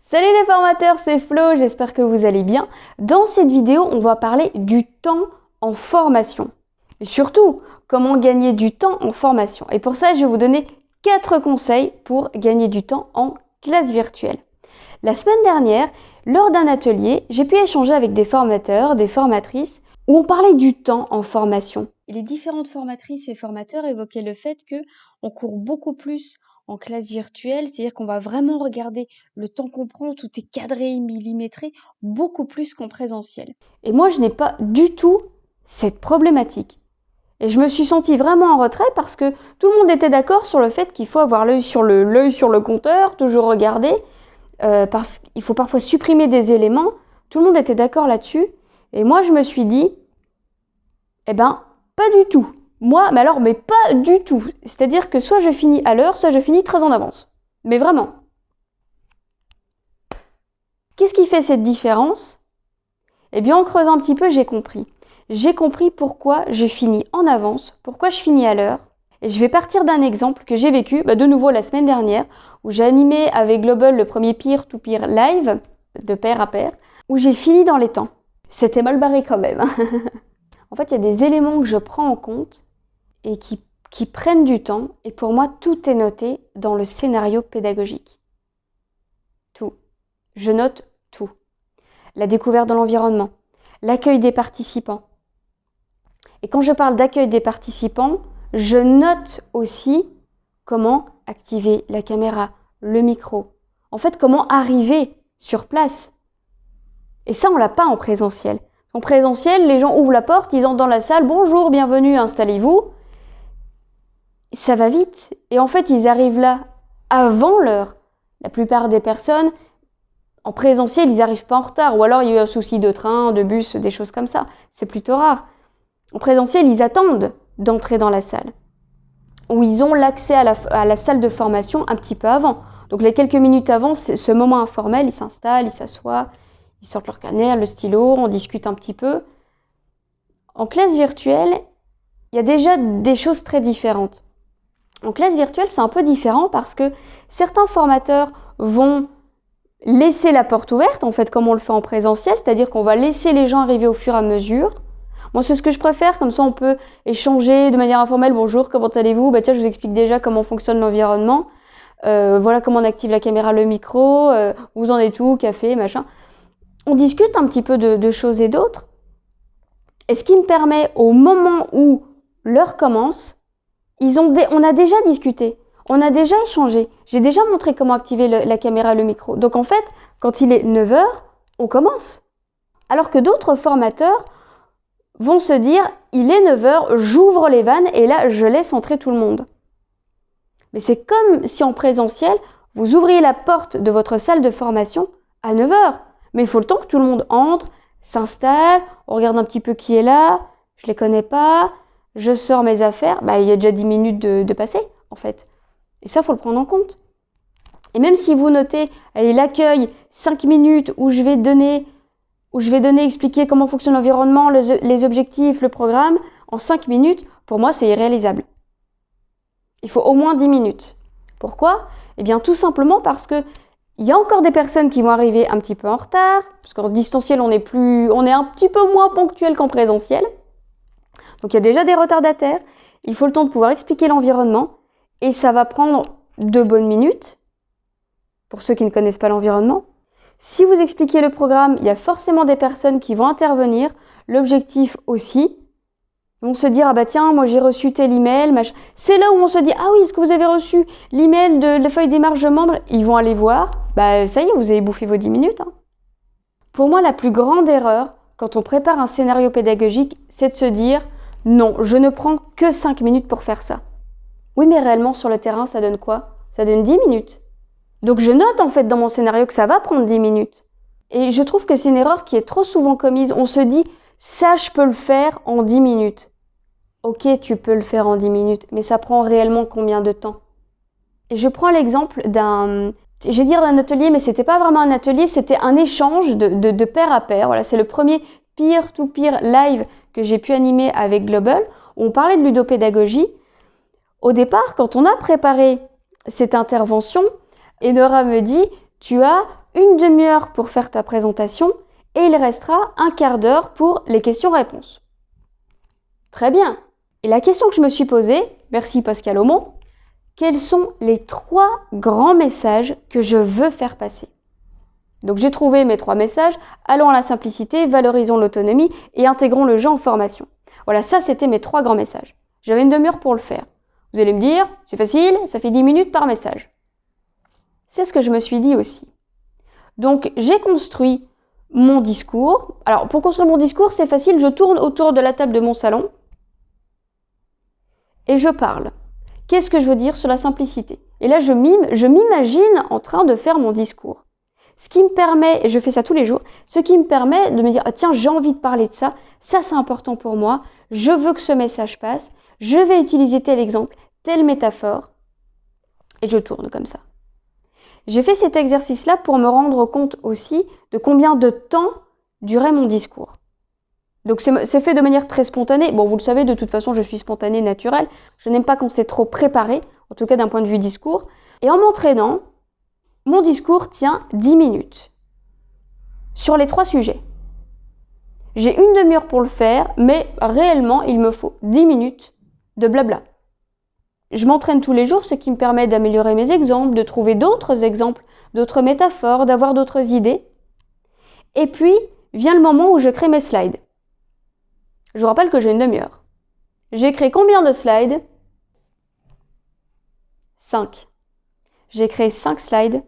Salut les formateurs, c'est Flo, j'espère que vous allez bien. Dans cette vidéo, on va parler du temps en formation. Et surtout, comment gagner du temps en formation. Et pour ça, je vais vous donner 4 conseils pour gagner du temps en classe virtuelle. La semaine dernière, lors d'un atelier, j'ai pu échanger avec des formateurs, des formatrices, où on parlait du temps en formation. Et les différentes formatrices et formateurs évoquaient le fait qu'on court beaucoup plus en classe virtuelle, c'est-à-dire qu'on va vraiment regarder le temps qu'on prend, tout est cadré, millimétré, beaucoup plus qu'en présentiel. Et moi, je n'ai pas du tout cette problématique. Et je me suis sentie vraiment en retrait parce que tout le monde était d'accord sur le fait qu'il faut avoir l'œil sur le compteur, toujours regarder, parce qu'il faut parfois supprimer des éléments. Tout le monde était d'accord là-dessus. Et moi, je me suis dit, eh ben, pas du tout. Moi, mais pas du tout. C'est-à-dire que soit je finis à l'heure, soit je finis très en avance. Mais vraiment. Qu'est-ce qui fait cette différence? Eh bien, en creusant un petit peu, j'ai compris. J'ai compris pourquoi je finis en avance, pourquoi je finis à l'heure. Et je vais partir d'un exemple que j'ai vécu, de nouveau la semaine dernière, où j'ai animé avec Global le premier peer-to-peer live, de pair à pair, où j'ai fini dans les temps. C'était mal barré quand même. En fait, il y a des éléments que je prends en compte et qui prennent du temps. Et pour moi, tout est noté dans le scénario pédagogique. Tout. Je note tout. La découverte de l'environnement, l'accueil des participants. Et quand je parle d'accueil des participants, je note aussi comment activer la caméra, le micro. En fait, comment arriver sur place. Et ça, on l'a pas en présentiel. En présentiel, les gens ouvrent la porte, ils entrent dans la salle, bonjour, bienvenue, installez-vous. Ça va vite. Et en fait, ils arrivent là avant l'heure. La plupart des personnes, en présentiel, ils n'arrivent pas en retard. Ou alors, il y a eu un souci de train, de bus, des choses comme ça. C'est plutôt rare. En présentiel, ils attendent d'entrer dans la salle. Ou ils ont l'accès à la salle de formation un petit peu avant. Donc, les quelques minutes avant, c'est ce moment informel, ils s'installent, ils s'assoient, ils sortent leur carnet, le stylo, on discute un petit peu. En classe virtuelle, il y a déjà des choses très différentes. En classe virtuelle, c'est un peu différent parce que certains formateurs vont laisser la porte ouverte, en fait, comme on le fait en présentiel, c'est-à-dire qu'on va laisser les gens arriver au fur et à mesure. Moi, c'est ce que je préfère, comme ça on peut échanger de manière informelle. Bonjour, comment allez-vous? Tiens, je vous explique déjà comment fonctionne l'environnement. Voilà comment on active la caméra, le micro. Vous en êtes où? Café, machin. On discute un petit peu de choses et d'autres. Et ce qui me permet, au moment où l'heure commence, on a déjà discuté, on a déjà échangé. J'ai déjà montré comment activer la caméra et le micro. Donc en fait, quand il est 9h, on commence. Alors que d'autres formateurs vont se dire, il est 9h, j'ouvre les vannes et là, je laisse entrer tout le monde. Mais c'est comme si en présentiel, vous ouvriez la porte de votre salle de formation à 9h. Mais il faut le temps que tout le monde entre, s'installe, on regarde un petit peu qui est là, je les connais pas, je sors mes affaires, il y a déjà 10 minutes de passer, en fait. Et ça, il faut le prendre en compte. Et même si vous notez, allez, l'accueil, 5 minutes où je vais donner, expliquer comment fonctionne l'environnement, les objectifs, le programme, en 5 minutes, pour moi, c'est irréalisable. Il faut au moins 10 minutes. Pourquoi? Eh bien, tout simplement parce que il y a encore des personnes qui vont arriver un petit peu en retard, parce qu'en distanciel, on est un petit peu moins ponctuel qu'en présentiel. Donc il y a déjà des retardataires, il faut le temps de pouvoir expliquer l'environnement, et ça va prendre 2 bonnes minutes, pour ceux qui ne connaissent pas l'environnement. Si vous expliquez le programme, il y a forcément des personnes qui vont intervenir, l'objectif aussi. Ils vont se dire, tiens, moi j'ai reçu tel email, machin. C'est là où on se dit, ah oui, est-ce que vous avez reçu l'email de la feuille démarche de membre? Ils vont aller voir, ça y est, vous avez bouffé vos 10 minutes. Pour moi, la plus grande erreur, quand on prépare un scénario pédagogique, c'est de se dire, non, je ne prends que 5 minutes pour faire ça. Oui, mais réellement, sur le terrain, ça donne quoi? Ça donne 10 minutes. Donc je note en fait dans mon scénario que ça va prendre 10 minutes. Et je trouve que c'est une erreur qui est trop souvent commise. On se dit, ça, je peux le faire en 10 minutes. Ok, tu peux le faire en 10 minutes, mais ça prend réellement combien de temps? Et je prends l'exemple d'un atelier, mais c'était pas vraiment un atelier, c'était un échange de pair à pair. Voilà, c'est le premier peer-to-peer live que j'ai pu animer avec Global, où on parlait de ludopédagogie. Au départ, quand on a préparé cette intervention, Enora me dit, tu as une demi-heure pour faire ta présentation et il restera un quart d'heure pour les questions-réponses. Très bien. Et la question que je me suis posée, merci Pascal Aumont, quels sont les 3 grands messages que je veux faire passer? Donc j'ai trouvé mes 3 messages, allons à la simplicité, valorisons l'autonomie et intégrons le jeu en formation. Voilà, ça c'était mes 3 grands messages. J'avais une demi-heure pour le faire. Vous allez me dire, c'est facile, ça fait 10 minutes par message. C'est ce que je me suis dit aussi. Donc j'ai construit mon discours. Alors pour construire mon discours, c'est facile, je tourne autour de la table de mon salon et je parle. Qu'est-ce que je veux dire sur la simplicité? Et là, je m'imagine en train de faire mon discours. Ce qui me permet, et je fais ça tous les jours, ce qui me permet de me dire, ah, tiens, j'ai envie de parler de ça, ça c'est important pour moi, je veux que ce message passe, je vais utiliser tel exemple, telle métaphore, et je tourne comme ça. J'ai fait cet exercice-là pour me rendre compte aussi de combien de temps durait mon discours. Donc c'est fait de manière très spontanée. Bon, vous le savez, de toute façon, je suis spontanée, naturelle. Je n'aime pas quand c'est trop préparé, en tout cas d'un point de vue discours. Et en m'entraînant, mon discours tient 10 minutes sur les 3 sujets. J'ai une demi-heure pour le faire, mais réellement, il me faut 10 minutes de blabla. Je m'entraîne tous les jours, ce qui me permet d'améliorer mes exemples, de trouver d'autres exemples, d'autres métaphores, d'avoir d'autres idées. Et puis, vient le moment où je crée mes slides. Je vous rappelle que j'ai une demi-heure. J'ai créé combien de slides? 5. J'ai créé 5 slides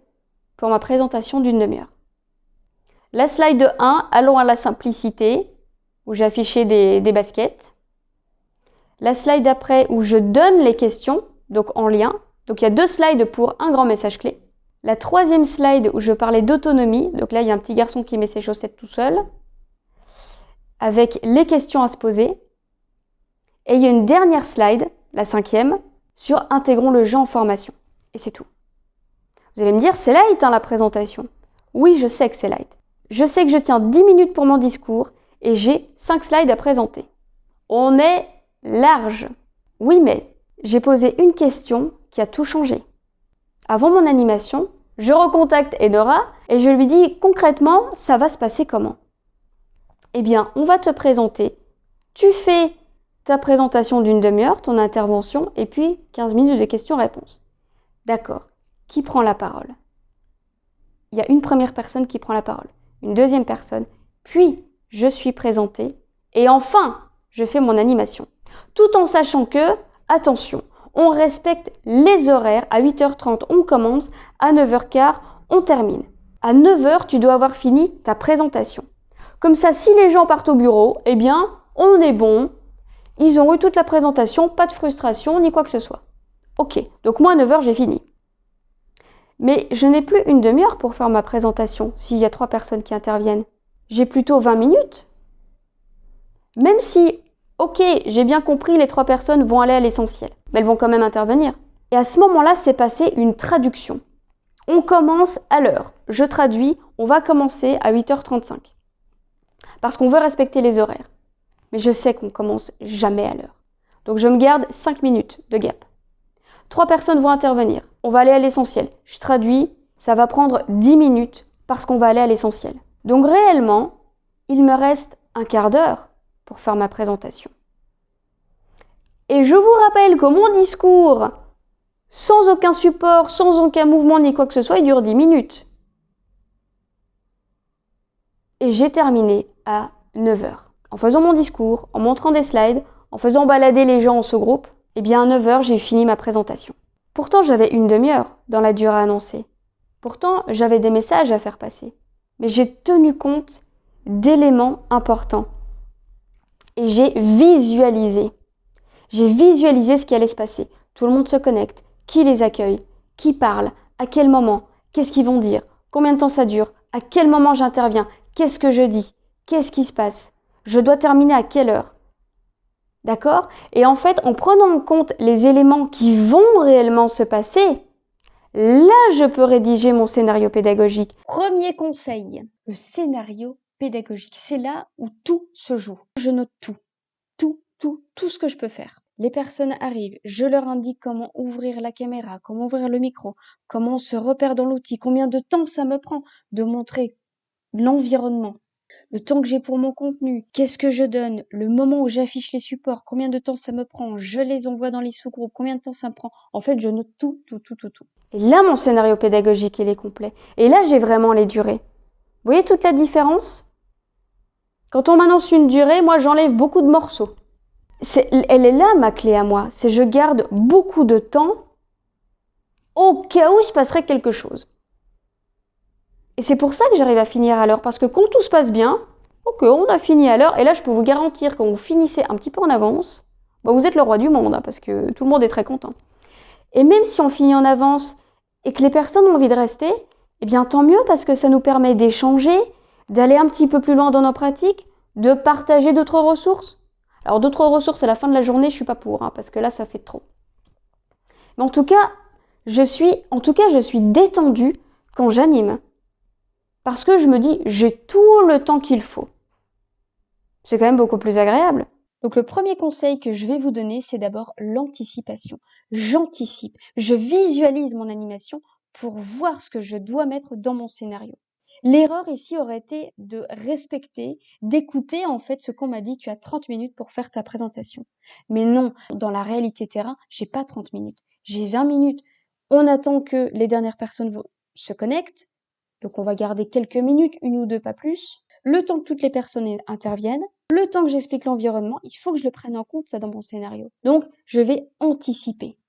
pour ma présentation d'une demi-heure. La slide 1, allons à la simplicité, où j'ai affiché des baskets. La slide d'après, où je donne les questions, donc en lien. Donc il y a 2 slides pour un grand message clé. La 3e slide, où je parlais d'autonomie. Donc là, il y a un petit garçon qui met ses chaussettes tout seul, avec les questions à se poser. Et il y a une dernière slide, la 5e, sur intégrons le jeu en formation. Et c'est tout. Vous allez me dire, c'est light la présentation. Oui, je sais que c'est light. Je sais que je tiens 10 minutes pour mon discours et j'ai 5 slides à présenter. On est large. Oui, mais j'ai posé une question qui a tout changé. Avant mon animation, je recontacte Enora et je lui dis concrètement, ça va se passer comment? Eh bien, on va te présenter. Tu fais ta présentation d'une demi-heure, ton intervention, et puis 15 minutes de questions-réponses. D'accord. Qui prend la parole? Il y a une première personne qui prend la parole, une deuxième personne, puis je suis présentée, et enfin, je fais mon animation. Tout en sachant que, attention, on respecte les horaires. À 8h30, on commence, à 9h15, on termine. À 9h, tu dois avoir fini ta présentation. Comme ça, si les gens partent au bureau, eh bien, on est bon. Ils ont eu toute la présentation, pas de frustration, ni quoi que ce soit. Ok, donc moi, à 9h, j'ai fini. Mais je n'ai plus une demi-heure pour faire ma présentation s'il y a 3 personnes qui interviennent. J'ai plutôt 20 minutes. Même si, ok, j'ai bien compris, les 3 personnes vont aller à l'essentiel, mais elles vont quand même intervenir. Et à ce moment-là, c'est passé une traduction. On commence à l'heure. Je traduis, on va commencer à 8h35. Parce qu'on veut respecter les horaires. Mais je sais qu'on commence jamais à l'heure. Donc je me garde 5 minutes de gap. 3 personnes vont intervenir. On va aller à l'essentiel. Je traduis, ça va prendre 10 minutes parce qu'on va aller à l'essentiel. Donc réellement, il me reste un quart d'heure pour faire ma présentation. Et je vous rappelle que mon discours, sans aucun support, sans aucun mouvement ni quoi que ce soit, il dure 10 minutes. Et j'ai terminé à 9h. En faisant mon discours, en montrant des slides, en faisant balader les gens en sous-groupe, eh bien à 9h, j'ai fini ma présentation. Pourtant, j'avais une demi-heure dans la durée annoncée. Pourtant, j'avais des messages à faire passer. Mais j'ai tenu compte d'éléments importants. Et j'ai visualisé. J'ai visualisé ce qui allait se passer. Tout le monde se connecte. Qui les accueille? Qui parle? À quel moment? Qu'est-ce qu'ils vont dire? Combien de temps ça dure? À quel moment j'interviens? Qu'est-ce que je dis? Qu'est-ce qui se passe? Je dois terminer à quelle heure? D'accord? Et en fait, en prenant en compte les éléments qui vont réellement se passer, là, je peux rédiger mon scénario pédagogique. Premier conseil, le scénario pédagogique. C'est là où tout se joue. Je note tout ce que je peux faire. Les personnes arrivent, je leur indique comment ouvrir la caméra, comment ouvrir le micro, comment on se repère dans l'outil, combien de temps ça me prend de montrer l'environnement, le temps que j'ai pour mon contenu, qu'est-ce que je donne, le moment où j'affiche les supports, combien de temps ça me prend, je les envoie dans les sous-groupes, combien de temps ça me prend. En fait, je note tout. Et là, mon scénario pédagogique, il est complet. Et là, j'ai vraiment les durées. Vous voyez toute la différence? Quand on m'annonce une durée, moi, j'enlève beaucoup de morceaux. Elle est là, ma clé à moi. C'est je garde beaucoup de temps au cas où il se passerait quelque chose. Et c'est pour ça que j'arrive à finir à l'heure. Parce que quand tout se passe bien, ok, on a fini à l'heure. Et là, je peux vous garantir, quand vous finissez un petit peu en avance, vous êtes le roi du monde, parce que tout le monde est très content. Et même si on finit en avance et que les personnes ont envie de rester, eh bien tant mieux, parce que ça nous permet d'échanger, d'aller un petit peu plus loin dans nos pratiques, de partager d'autres ressources. Alors d'autres ressources à la fin de la journée, je suis pas pour, parce que là, ça fait trop. Mais en tout cas, je suis détendue quand j'anime. Parce que je me dis, j'ai tout le temps qu'il faut. C'est quand même beaucoup plus agréable. Donc le premier conseil que je vais vous donner, c'est d'abord l'anticipation. J'anticipe, je visualise mon animation pour voir ce que je dois mettre dans mon scénario. L'erreur ici aurait été de respecter, d'écouter en fait ce qu'on m'a dit, tu as 30 minutes pour faire ta présentation. Mais non, dans la réalité terrain, j'ai pas 30 minutes, j'ai 20 minutes. On attend que les dernières personnes se connectent, donc on va garder quelques minutes, une ou deux, pas plus. Le temps que toutes les personnes interviennent, le temps que j'explique l'environnement, il faut que je le prenne en compte ça dans mon scénario. Donc je vais anticiper.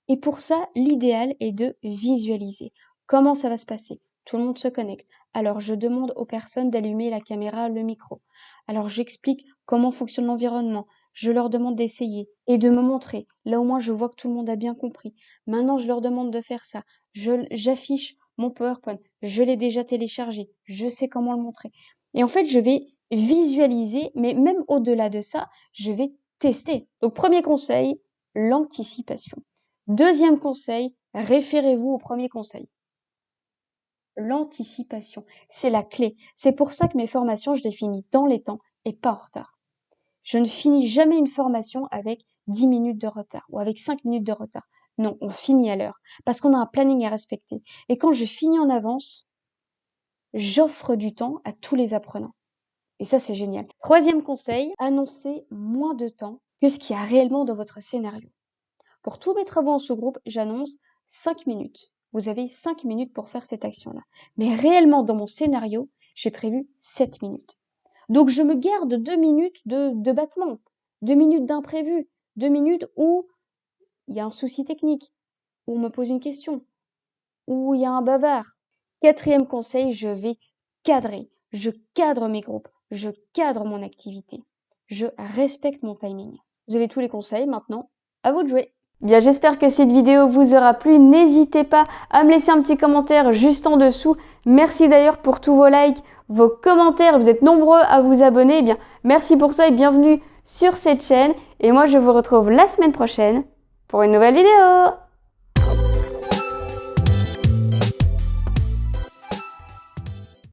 Et pour ça, l'idéal est de visualiser. Comment ça va se passer? Tout le monde se connecte. Alors je demande aux personnes d'allumer la caméra, le micro. Alors j'explique comment fonctionne l'environnement. Je leur demande d'essayer et de me montrer. Là au moins je vois que tout le monde a bien compris. Maintenant je leur demande de faire ça. J'affiche mon PowerPoint. Je l'ai déjà téléchargé. Je sais comment le montrer. Et en fait je vais visualiser, mais même au-delà de ça, je vais tester. Donc premier conseil, l'anticipation. Deuxième conseil, référez-vous au premier conseil. L'anticipation, c'est la clé. C'est pour ça que mes formations, je les finis dans les temps et pas en retard. Je ne finis jamais une formation avec 10 minutes de retard ou avec 5 minutes de retard. Non, on finit à l'heure parce qu'on a un planning à respecter. Et quand je finis en avance, j'offre du temps à tous les apprenants. Et ça, c'est génial. Troisième conseil, annoncez moins de temps que ce qu'il y a réellement dans votre scénario. Pour tous mes travaux en sous-groupe, j'annonce 5 minutes. Vous avez 5 minutes pour faire cette action-là. Mais réellement, dans mon scénario, j'ai prévu 7 minutes. Donc, je me garde 2 minutes de battement, 2 minutes d'imprévu, 2 minutes où il y a un souci technique, où on me pose une question, où il y a un bavard. Quatrième conseil, je vais cadrer. Je cadre mes groupes. Je cadre mon activité. Je respecte mon timing. Vous avez tous les conseils maintenant. À vous de jouer. Bien, j'espère que cette vidéo vous aura plu. N'hésitez pas à me laisser un petit commentaire juste en dessous. Merci d'ailleurs pour tous vos likes, vos commentaires. Vous êtes nombreux à vous abonner. Eh bien, merci pour ça et bienvenue sur cette chaîne. Et moi, je vous retrouve la semaine prochaine pour une nouvelle vidéo.